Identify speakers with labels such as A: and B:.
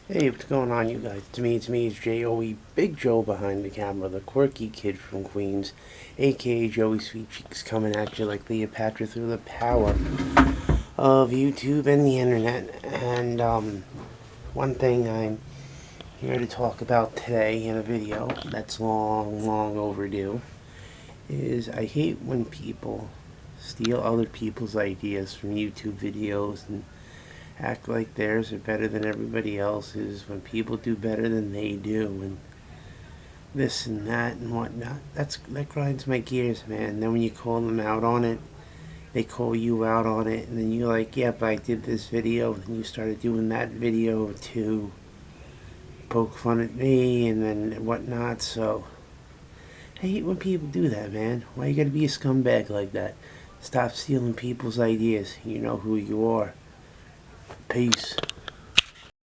A: Hey, what's going on, you guys? It's J.O.E. Big Joe behind the camera, the quirky kid from Queens, aka Joey Sweet Cheeks, coming at you like Cleopatra through the power of YouTube and the internet. And, one thing I'm here to talk about today in a video that's long overdue is I hate when people steal other people's ideas from YouTube videos and act like theirs are better than everybody else's when people do better than they do and this and that and whatnot. That grinds my gears, man. And then when you call them out on it, they call you out on it, and then you're like, yeah, but I did this video, and you started doing that video to poke fun at me and then whatnot. So I hate when people do that, man. Why you gotta be a scumbag like that? Stop stealing people's ideas. You know who you are. Peace.